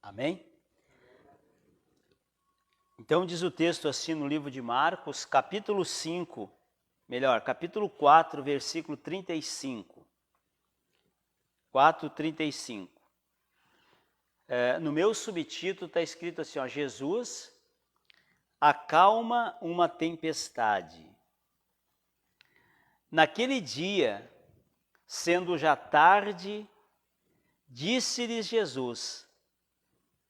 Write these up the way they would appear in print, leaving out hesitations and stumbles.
Amém? Então diz o texto assim no livro de Marcos, capítulo 4, versículo 35. 4:35. No meu subtítulo está escrito assim, ó, Jesus acalma uma tempestade. Naquele dia, sendo já tarde, disse-lhes Jesus: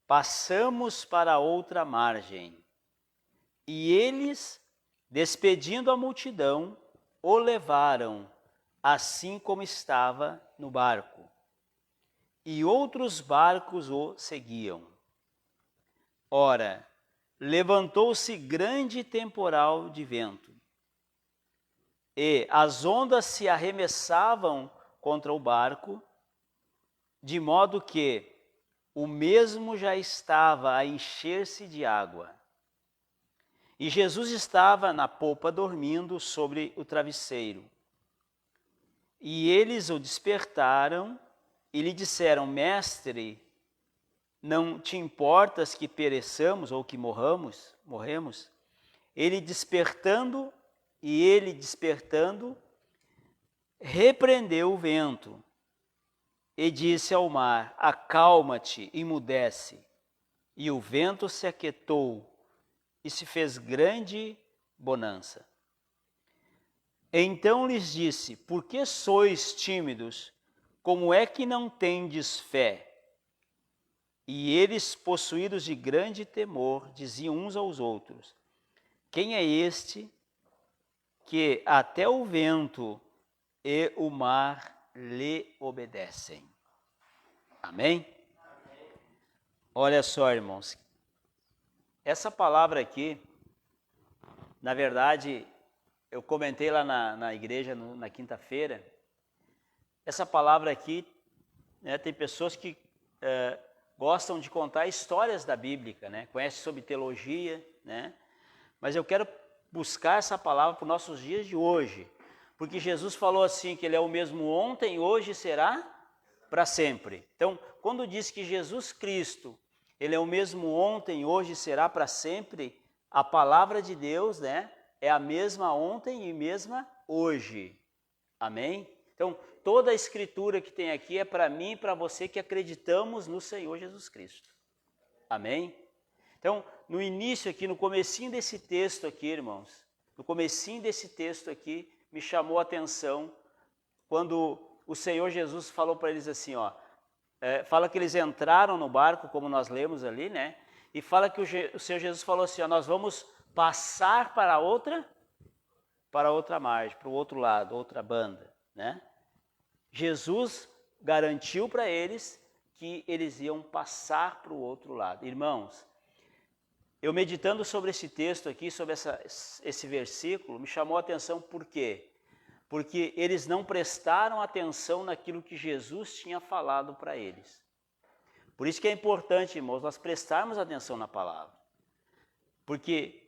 passamos para outra margem. E eles, despedindo a multidão, o levaram, assim como estava no barco. E outros barcos o seguiam. Ora, levantou-se grande temporal de vento, e as ondas se arremessavam contra o barco, de modo que o mesmo já estava a encher-se de água. E Jesus estava na popa dormindo sobre o travesseiro. E eles o despertaram e lhe disseram: Mestre, não te importas que pereçamos ou que morremos? Ele despertando, repreendeu o vento e disse ao mar: acalma-te, emudece. E o vento se aquietou e se fez grande bonança. Então lhes disse: por que sois tímidos? Como é que não tendes fé? E eles, possuídos de grande temor, diziam uns aos outros: quem é este que até o vento e o mar lhe obedecem? Amém? Olha só, irmãos, essa palavra aqui, na verdade, eu comentei lá na igreja na quinta-feira, essa palavra aqui, né, tem pessoas que gostam de contar histórias da Bíblia, né, conhecem sobre teologia, né, mas eu quero buscar essa palavra para os nossos dias de hoje, porque Jesus falou assim, que Ele é o mesmo ontem, hoje e será para sempre. Então, quando diz que Jesus Cristo, Ele é o mesmo ontem, hoje e será para sempre, a palavra de Deus, né, é a mesma ontem e mesma hoje. Amém? Então, toda a escritura que tem aqui é para mim e para você que acreditamos no Senhor Jesus Cristo. Amém? Então, no início aqui, no comecinho desse texto aqui, irmãos, no comecinho desse texto aqui, me chamou a atenção quando o Senhor Jesus falou para eles assim, ó, fala que eles entraram no barco, como nós lemos ali, né? E fala que o Senhor Jesus falou assim, ó, nós vamos passar para outra margem, para o outro lado, outra banda, né? Jesus garantiu para eles que eles iam passar para o outro lado. Irmãos, eu meditando sobre esse texto aqui, sobre esse versículo, me chamou a atenção por quê? Porque eles não prestaram atenção naquilo que Jesus tinha falado para eles. Por isso que é importante, irmãos, nós prestarmos atenção na palavra. Porque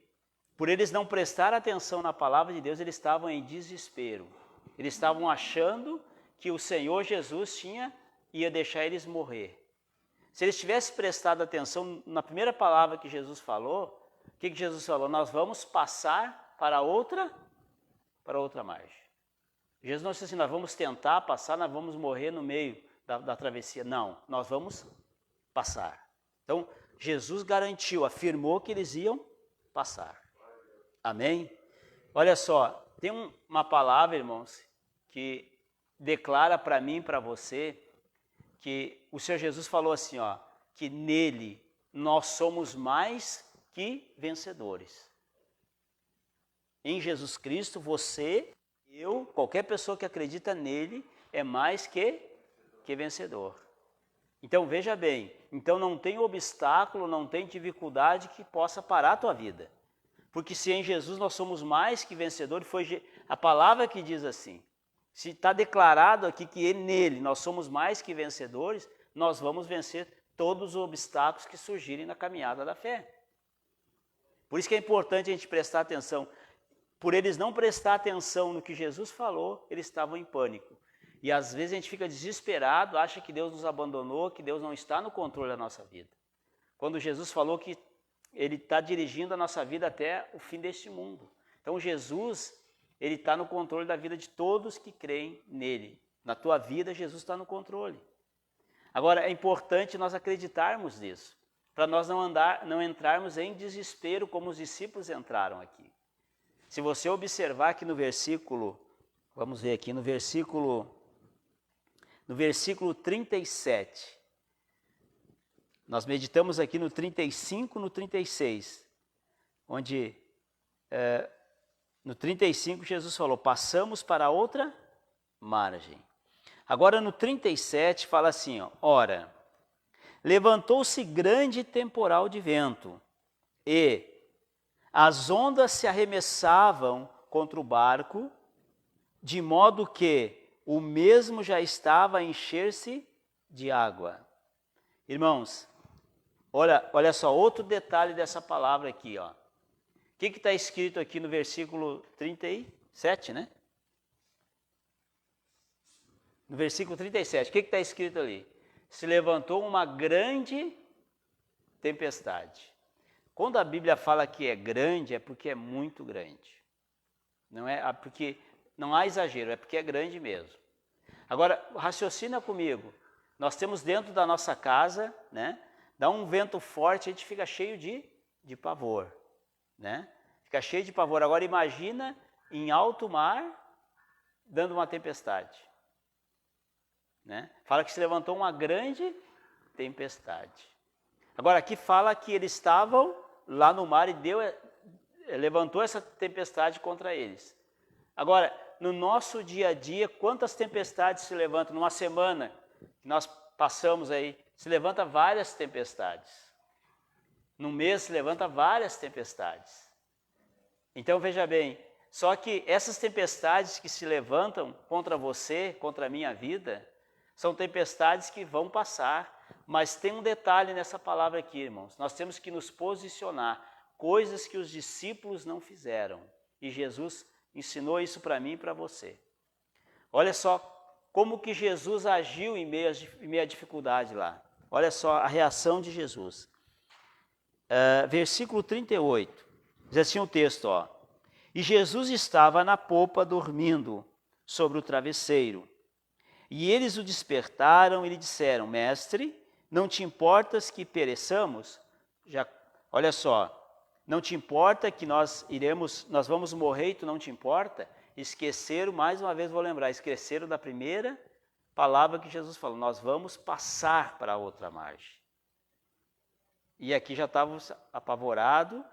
por eles não prestar atenção na palavra de Deus, eles estavam em desespero. Eles estavam achando que o Senhor Jesus ia deixar eles morrer. Se eles tivessem prestado atenção na primeira palavra que Jesus falou, o que Jesus falou? Nós vamos passar para outra margem. Jesus não disse assim, nós vamos tentar passar, nós vamos morrer no meio da travessia. Não, nós vamos passar. Então, Jesus garantiu, afirmou que eles iam passar. Amém? Olha só, tem uma palavra, irmãos, que declara para mim e para você que o Senhor Jesus falou assim, ó, que nele nós somos mais que vencedores. Em Jesus Cristo, você, eu, qualquer pessoa que acredita nele é mais que vencedor. Então veja bem, então não tem obstáculo, não tem dificuldade que possa parar a tua vida. Porque se em Jesus nós somos mais que vencedores, foi a palavra que diz assim. Se está declarado aqui que nele nós somos mais que vencedores, nós vamos vencer todos os obstáculos que surgirem na caminhada da fé. Por isso que é importante a gente prestar atenção. Por eles não prestar atenção no que Jesus falou, eles estavam em pânico. E às vezes a gente fica desesperado, acha que Deus nos abandonou, que Deus não está no controle da nossa vida. quando Jesus falou que Ele está dirigindo a nossa vida até o fim deste mundo. Então Jesus, Ele está no controle da vida de todos que creem nele. Na tua vida, Jesus está no controle. Agora, é importante nós acreditarmos nisso, para nós não entrarmos em desespero como os discípulos entraram aqui. Se você observar aqui no versículo, vamos ver aqui no versículo 37, nós meditamos aqui no 35, no 36, onde no 35 Jesus falou, passamos para outra margem. Agora no 37 fala assim, ó, ora, levantou-se grande temporal de vento e as ondas se arremessavam contra o barco, de modo que o mesmo já estava a encher-se de água. Irmãos, olha só, outro detalhe dessa palavra aqui, ó. O que está escrito aqui no versículo 37, né? No versículo 37, o que está escrito ali? Se levantou uma grande tempestade. Quando a Bíblia fala que é grande, é porque é muito grande. Não é porque não há exagero, é porque é grande mesmo. Agora, raciocina comigo. Nós temos dentro da nossa casa, né? Dá um vento forte, a gente fica cheio de pavor, né? Fica cheio de pavor. Agora imagina em alto mar dando uma tempestade, né? Fala que se levantou uma grande tempestade. Agora aqui fala que eles estavam lá no mar e levantou essa tempestade contra eles. Agora, no nosso dia a dia, quantas tempestades se levantam? Numa semana que nós passamos aí, se levanta várias tempestades. Num mês se levanta várias tempestades. Então veja bem, só que essas tempestades que se levantam contra você, contra a minha vida, são tempestades que vão passar, mas tem um detalhe nessa palavra aqui, irmãos. Nós temos que nos posicionar, coisas que os discípulos não fizeram. E Jesus ensinou isso para mim e para você. Olha só como que Jesus agiu em meio à dificuldade lá. Olha só a reação de Jesus. Versículo 38, diz assim o texto, ó. E Jesus estava na popa dormindo sobre o travesseiro. E eles o despertaram e lhe disseram, mestre, não te importas que pereçamos? Olha só, não te importa que nós vamos morrer e tu não te importa? Esqueceram, mais uma vez vou lembrar, esqueceram da primeira palavra que Jesus falou, nós vamos passar para a outra margem. E aqui já estavam apavorados,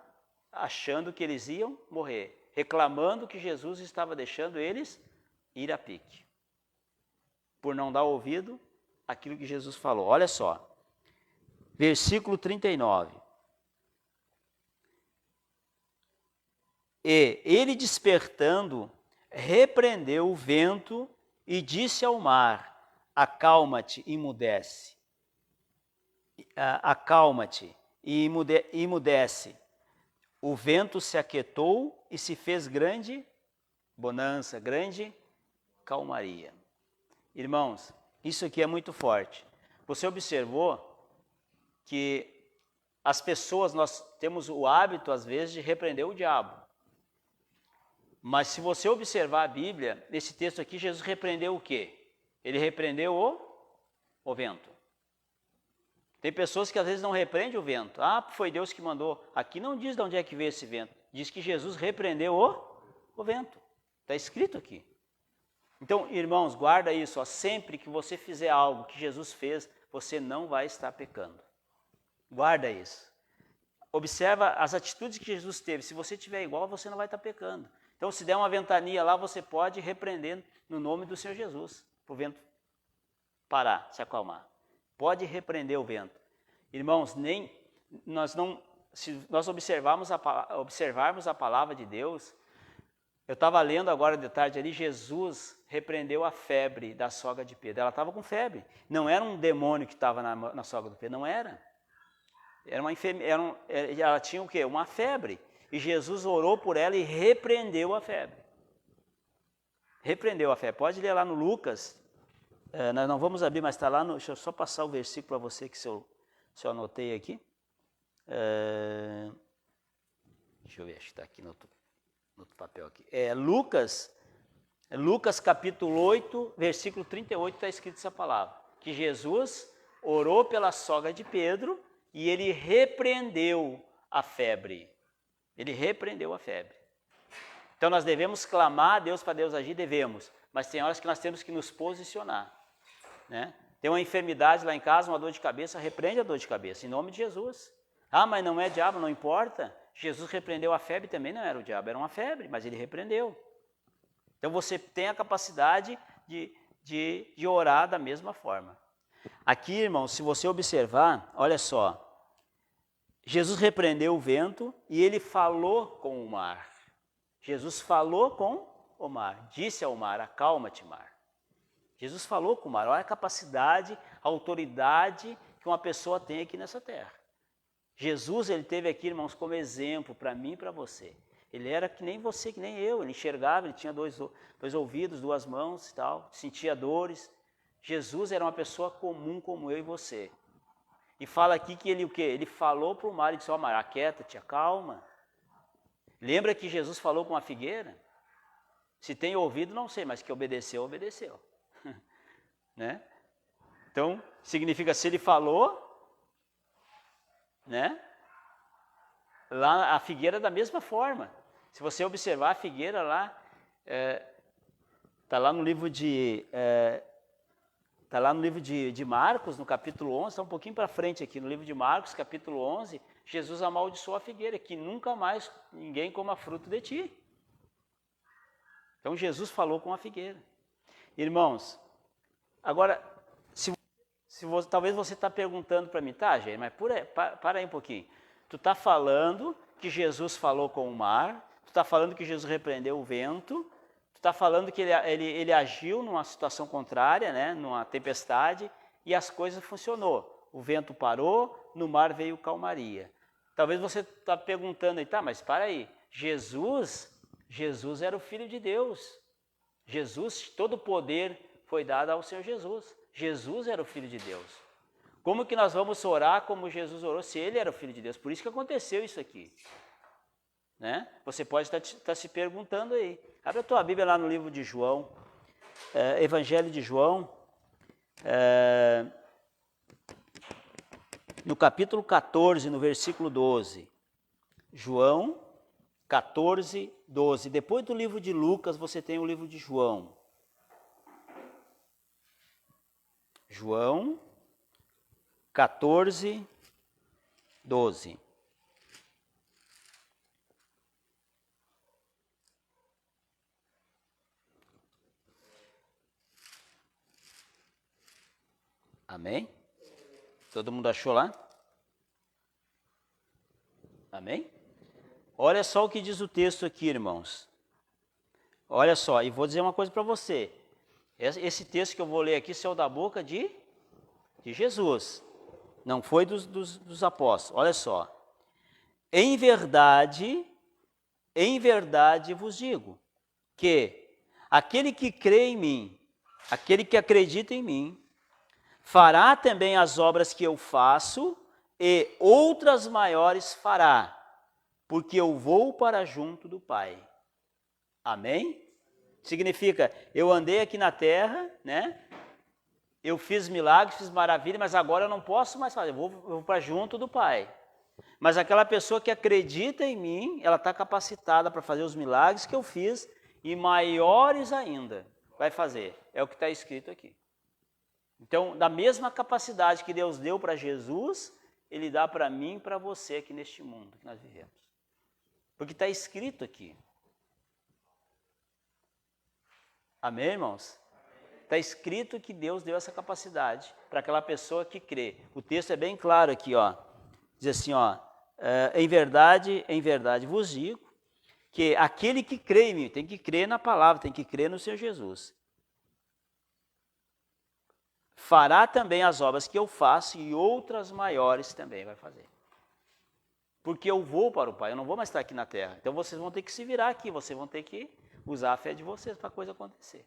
achando que eles iam morrer, reclamando que Jesus estava deixando eles ir a pique, por não dar ouvido àquilo que Jesus falou. Olha só, versículo 39. E ele despertando, repreendeu o vento e disse ao mar, acalma-te e emudece. Acalma-te e emudece. O vento se aquietou e se fez grande bonança, grande calmaria. Irmãos, isso aqui é muito forte. Você observou que as pessoas, nós temos o hábito, às vezes, de repreender o diabo. Mas se você observar a Bíblia, nesse texto aqui, Jesus repreendeu o quê? Ele repreendeu o vento. Tem pessoas que às vezes não repreendem o vento. Ah, foi Deus que mandou. Aqui não diz de onde é que veio esse vento. Diz que Jesus repreendeu o vento. Está escrito aqui. Então, irmãos, guarda isso. Ó, sempre que você fizer algo que Jesus fez, você não vai estar pecando. Guarda isso. Observa as atitudes que Jesus teve. Se você tiver igual, você não vai estar pecando. Então, se der uma ventania lá, você pode repreender no nome do Senhor Jesus, para o vento parar, se acalmar. Pode repreender o vento. Irmãos, se nós observarmos a palavra de Deus, eu estava lendo agora de tarde ali, Jesus repreendeu a febre da sogra de Pedro. Ela estava com febre. Não era um demônio que estava na sogra de Pedro, não era. Ela tinha o quê? Uma febre. E Jesus orou por ela e repreendeu a febre. Repreendeu a febre. Pode ler lá no Lucas. Nós não vamos abrir, mas está lá no... Deixa eu só passar o versículo para você que eu anotei aqui. Deixa eu ver, acho que está aqui no outro papel aqui. Lucas capítulo 8, versículo 38, está escrito essa palavra. Que Jesus orou pela sogra de Pedro e ele repreendeu a febre. Ele repreendeu a febre. Então nós devemos clamar a Deus para Deus agir, devemos. Mas tem horas que nós temos que nos posicionar, né? Tem uma enfermidade lá em casa, uma dor de cabeça, repreende a dor de cabeça, em nome de Jesus. Ah, mas não é diabo, não importa. Jesus repreendeu a febre, também não era o diabo, era uma febre, mas ele repreendeu. Então você tem a capacidade de orar da mesma forma. Aqui, irmão, se você observar, olha só. Jesus repreendeu o vento e ele falou com o mar. Jesus falou com o mar, disse ao mar, acalma-te, mar. Jesus falou com o mar, olha a capacidade, a autoridade que uma pessoa tem aqui nessa terra. Jesus, ele teve aqui, irmãos, como exemplo para mim e para você. Ele era que nem você, que nem eu, ele enxergava, ele tinha dois ouvidos, duas mãos e tal, sentia dores. Jesus era uma pessoa comum como eu e você. E fala aqui que ele o quê? Ele falou para o mar e disse, ó mar, aquieta-te, acalma. Lembra que Jesus falou com a figueira? Se tem ouvido, não sei, mas que obedeceu, obedeceu. Né? Então, significa, se ele falou, né? Lá a figueira da mesma forma. Se você observar a figueira lá, está lá no livro de Marcos, no capítulo 11, está um pouquinho para frente aqui, no livro de Marcos, capítulo 11, Jesus amaldiçoou a figueira, que nunca mais ninguém coma fruto de ti. Então Jesus falou com a figueira. Irmãos, agora, talvez você está perguntando para mim, tá, gente, mas para aí um pouquinho. Tu está falando que Jesus falou com o mar, tu está falando que Jesus repreendeu o vento, tu está falando que ele agiu numa situação contrária, né, numa tempestade, e as coisas funcionou. O vento parou, no mar veio calmaria. Talvez você está perguntando aí, tá, mas para aí, Jesus era o Filho de Deus. Jesus, todo o poder foi dado ao Senhor Jesus. Jesus era o Filho de Deus. Como que nós vamos orar como Jesus orou se ele era o Filho de Deus? Por isso que aconteceu isso aqui. Né? Você pode estar se perguntando aí. Abre a tua Bíblia lá no livro de João, Evangelho de João, no capítulo 14, no versículo 12. João 14, 12. Depois do livro de Lucas, você tem o livro de João. João 14, 12. Amém? Todo mundo achou lá? Amém? Olha só o que diz o texto aqui, irmãos. Olha só, e vou dizer uma coisa para você. Esse texto que eu vou ler aqui saiu da boca de Jesus. Não foi dos apóstolos. Olha só. Em verdade vos digo, que aquele que crê em mim, aquele que acredita em mim, fará também as obras que eu faço, e outras maiores fará, porque eu vou para junto do Pai. Amém? Significa, eu andei aqui na terra, né? Eu fiz milagres, fiz maravilha, mas agora eu não posso mais fazer, eu vou para junto do Pai. Mas aquela pessoa que acredita em mim, ela está capacitada para fazer os milagres que eu fiz, e maiores ainda vai fazer. É o que está escrito aqui. Então, da mesma capacidade que Deus deu para Jesus, Ele dá para mim e para você aqui neste mundo que nós vivemos. Porque está escrito aqui. Amém, irmãos? Está escrito que Deus deu essa capacidade para aquela pessoa que crê. O texto é bem claro aqui, ó. Diz assim, ó, em verdade vos digo, que aquele que crê em mim, tem que crer na palavra, tem que crer no Senhor Jesus, fará também as obras que eu faço e outras maiores também vai fazer. Porque eu vou para o Pai, eu não vou mais estar aqui na terra. Então vocês vão ter que se virar aqui, vocês vão ter que usar a fé de vocês para a coisa acontecer.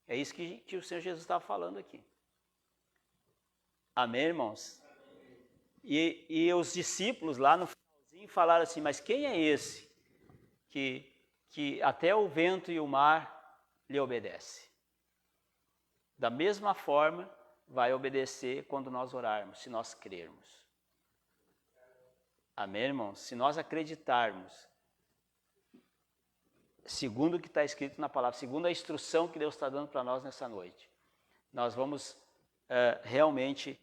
É isso que o Senhor Jesus estava falando aqui. Amém, irmãos? E os discípulos lá no finalzinho falaram assim, mas quem é esse que até o vento e o mar lhe obedecem? Da mesma forma, vai obedecer quando nós orarmos, se nós crermos. Amém, irmãos? Se nós acreditarmos, segundo o que está escrito na palavra, segundo a instrução que Deus está dando para nós nessa noite, nós vamos realmente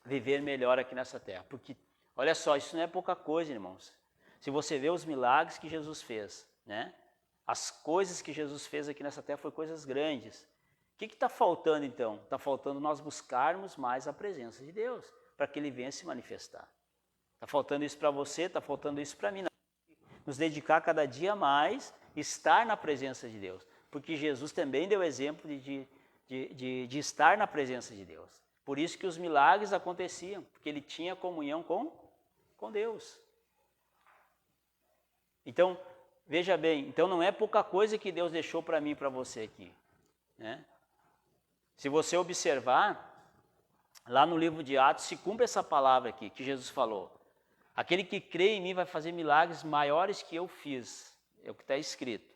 viver melhor aqui nessa terra. Porque, olha só, isso não é pouca coisa, irmãos. Se você vê os milagres que Jesus fez, né? As coisas que Jesus fez aqui nessa terra foram coisas grandes. O que está faltando então? Está faltando nós buscarmos mais a presença de Deus, para que Ele venha se manifestar. Está faltando isso para você, está faltando isso para mim. Nos dedicar cada dia mais, estar na presença de Deus. Porque Jesus também deu exemplo de estar na presença de Deus. Por isso que os milagres aconteciam, porque Ele tinha comunhão com Deus. Então, veja bem, então não é pouca coisa que Deus deixou para mim e para você aqui, né? Se você observar, lá no livro de Atos se cumpre essa palavra aqui, que Jesus falou. Aquele que crê em mim vai fazer milagres maiores que eu fiz, é o que está escrito.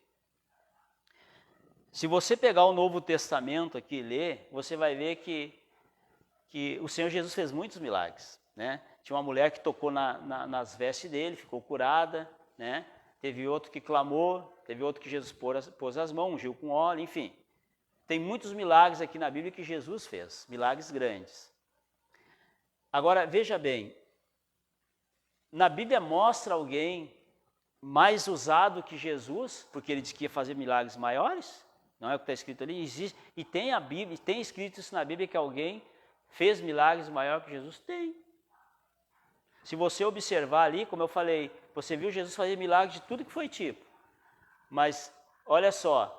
Se você pegar o Novo Testamento aqui e ler, você vai ver que o Senhor Jesus fez muitos milagres, né? Tinha uma mulher que tocou nas vestes dele, ficou curada, né? Teve outro que clamou, teve outro que Jesus pôs as mãos, ungiu com óleo, enfim. Tem muitos milagres aqui na Bíblia que Jesus fez, milagres grandes. Agora, veja bem, na Bíblia mostra alguém mais usado que Jesus, porque ele disse que ia fazer milagres maiores, não é o que está escrito ali, existe, e tem a Bíblia, tem escrito isso na Bíblia que alguém fez milagres maiores que Jesus? Tem. Se você observar ali, como eu falei, você viu Jesus fazer milagres de tudo que foi tipo. Mas, olha só,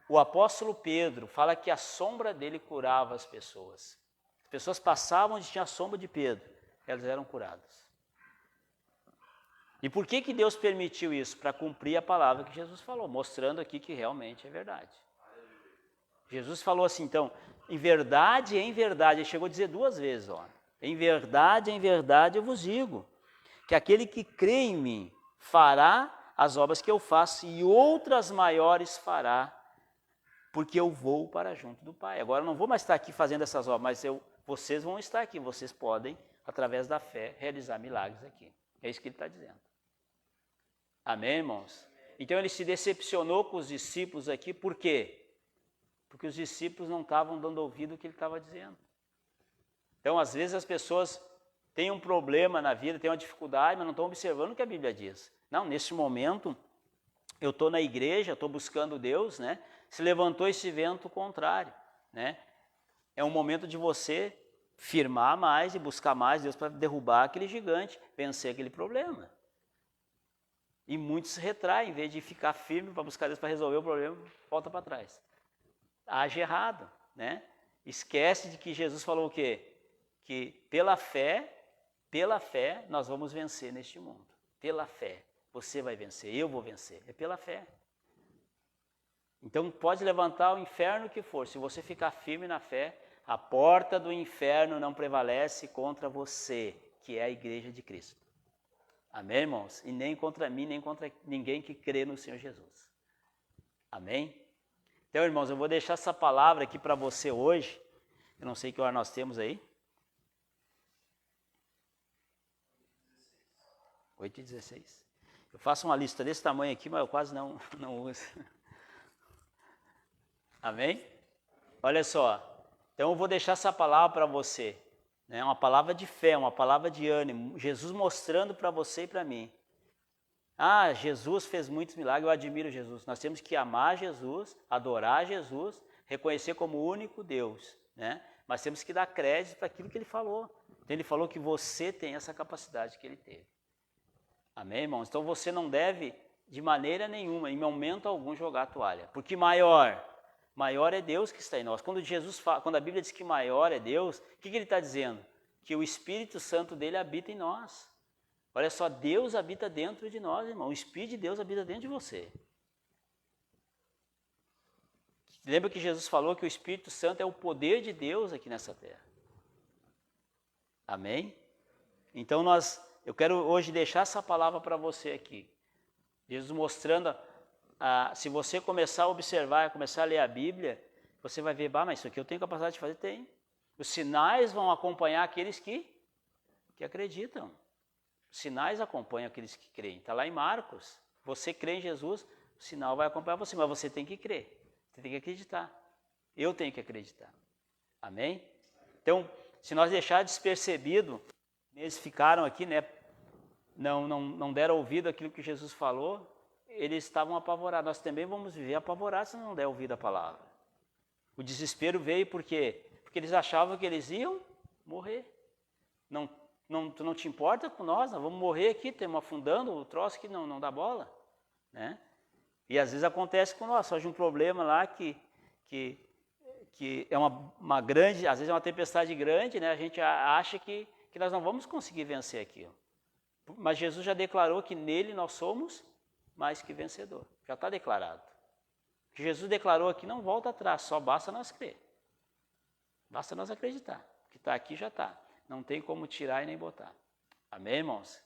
o apóstolo Pedro fala que a sombra dele curava as pessoas. As pessoas passavam onde tinha a sombra de Pedro, elas eram curadas. E por que Deus permitiu isso? Para cumprir a palavra que Jesus falou, mostrando aqui que realmente é verdade. Jesus falou assim, então, em verdade, ele chegou a dizer 2 vezes, ó, em verdade eu vos digo, que aquele que crê em mim fará as obras que eu faço e outras maiores fará, porque eu vou para junto do Pai. Agora eu não vou mais estar aqui fazendo essas obras, mas vocês vão estar aqui, vocês podem, através da fé, realizar milagres aqui. É isso que ele está dizendo. Amém, irmãos? Então ele se decepcionou com os discípulos aqui, por quê? Porque os discípulos não estavam dando ouvido ao que ele estava dizendo. Então, às vezes as pessoas têm um problema na vida, têm uma dificuldade, mas não estão observando o que a Bíblia diz. Não, nesse momento, eu estou na igreja, estou buscando Deus, né? Se levantou esse vento contrário, né? É um momento de você firmar mais e buscar mais Deus para derrubar aquele gigante, vencer aquele problema. E muitos se retraem, em vez de ficar firme para buscar Deus para resolver o problema, volta para trás. Age errado, né? Esquece de que Jesus falou o quê? Que pela fé, nós vamos vencer neste mundo. Pela fé, você vai vencer, eu vou vencer. É pela fé. Então pode levantar o inferno que for, se você ficar firme na fé, a porta do inferno não prevalece contra você, que é a igreja de Cristo. Amém, irmãos? E nem contra mim, nem contra ninguém que crê no Senhor Jesus. Amém? Então, irmãos, eu vou deixar essa palavra aqui para você hoje. Eu não sei que hora nós temos aí. 8h16. Eu faço uma lista desse tamanho aqui, mas eu quase não uso. Amém? Olha só. Então, eu vou deixar essa palavra para você. Né? Uma palavra de fé, uma palavra de ânimo. Jesus mostrando para você e para mim. Ah, Jesus fez muitos milagres, eu admiro Jesus. Nós temos que amar Jesus, adorar Jesus, reconhecer como o único Deus, né? Mas temos que dar crédito para aquilo que ele falou. Então, ele falou que você tem essa capacidade que ele teve. Amém, irmãos? Então você não deve, de maneira nenhuma, em momento algum, jogar a toalha. Porque maior é Deus que está em nós. Quando a Bíblia diz que maior é Deus, o que ele está dizendo? Que o Espírito Santo dele habita em nós. Olha só, Deus habita dentro de nós, irmão. O Espírito de Deus habita dentro de você. Lembra que Jesus falou que o Espírito Santo é o poder de Deus aqui nessa terra. Amém? Então eu quero hoje deixar essa palavra para você aqui. Jesus mostrando, se você começar a observar, começar a ler a Bíblia, você vai ver, mas isso aqui eu tenho capacidade de fazer? Tem. Os sinais vão acompanhar aqueles que acreditam. Os sinais acompanham aqueles que creem. Está lá em Marcos. Você crê em Jesus, o sinal vai acompanhar você, mas você tem que crer. Você tem que acreditar. Eu tenho que acreditar. Amém? Então, se nós deixar despercebido, eles ficaram aqui, né? Não deram ouvido àquilo que Jesus falou, eles estavam apavorados. Nós também vamos viver apavorados se não der ouvido à palavra. O desespero veio por quê? Porque eles achavam que eles iam morrer. Tu não te importa com nós vamos morrer aqui, estamos afundando o troço que não dá bola. Né? E às vezes acontece com nós, surge um problema lá que é uma grande, às vezes é uma tempestade grande, né? A gente acha que nós não vamos conseguir vencer aquilo. Mas Jesus já declarou que nele nós somos mais que vencedor. Já está declarado. O que Jesus declarou aqui não volta atrás, só basta nós crer. Basta nós acreditar. O que está aqui já está. Não tem como tirar e nem botar. Amém, irmãos?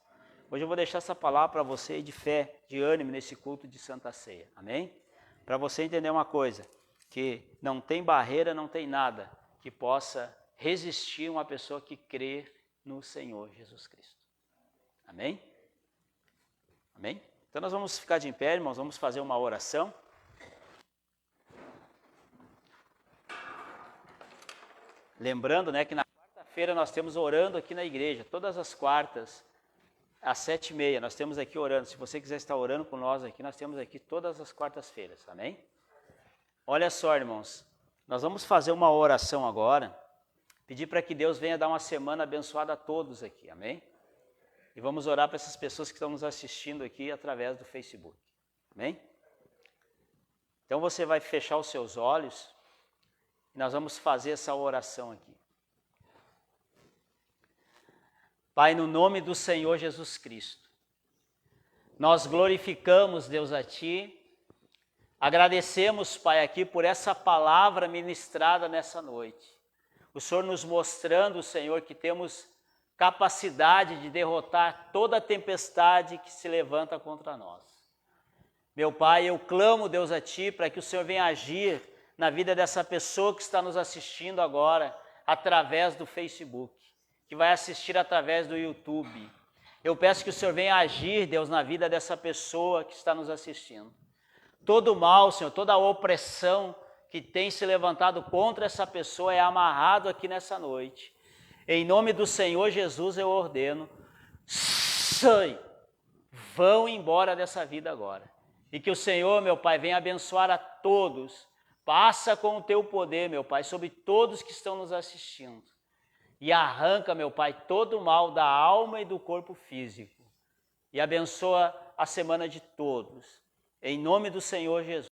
Hoje eu vou deixar essa palavra para você de fé, de ânimo nesse culto de Santa Ceia. Amém? Para você entender uma coisa, que não tem barreira, não tem nada que possa resistir uma pessoa que crê no Senhor Jesus Cristo. Amém? Amém? Então nós vamos ficar de pé, irmãos, vamos fazer uma oração. Lembrando, né, que na quarta-feira nós temos orando aqui na igreja, todas as quartas, às 7h30, nós temos aqui orando. Se você quiser estar orando com nós aqui, nós temos aqui todas as quartas-feiras, amém? Olha só, irmãos, nós vamos fazer uma oração agora, pedir para que Deus venha dar uma semana abençoada a todos aqui, amém? E vamos orar para essas pessoas que estão nos assistindo aqui através do Facebook, amém? Então você vai fechar os seus olhos e nós vamos fazer essa oração aqui. Pai, no nome do Senhor Jesus Cristo, nós glorificamos, Deus, a Ti, agradecemos, Pai, aqui por essa palavra ministrada nessa noite. O Senhor nos mostrando, Senhor, que temos capacidade de derrotar toda a tempestade que se levanta contra nós. Meu Pai, eu clamo, Deus, a Ti, para que o Senhor venha agir na vida dessa pessoa que está nos assistindo agora, através do Facebook, que vai assistir através do YouTube. Eu peço que o Senhor venha agir, Deus, na vida dessa pessoa que está nos assistindo. Todo mal, Senhor, toda a opressão que tem se levantado contra essa pessoa é amarrado aqui nessa noite. Em nome do Senhor Jesus eu ordeno, sai, vão embora dessa vida agora. E que o Senhor, meu Pai, venha abençoar a todos. Passa com o Teu poder, meu Pai, sobre todos que estão nos assistindo. E arranca, meu Pai, todo o mal da alma e do corpo físico. E abençoa a semana de todos. Em nome do Senhor Jesus.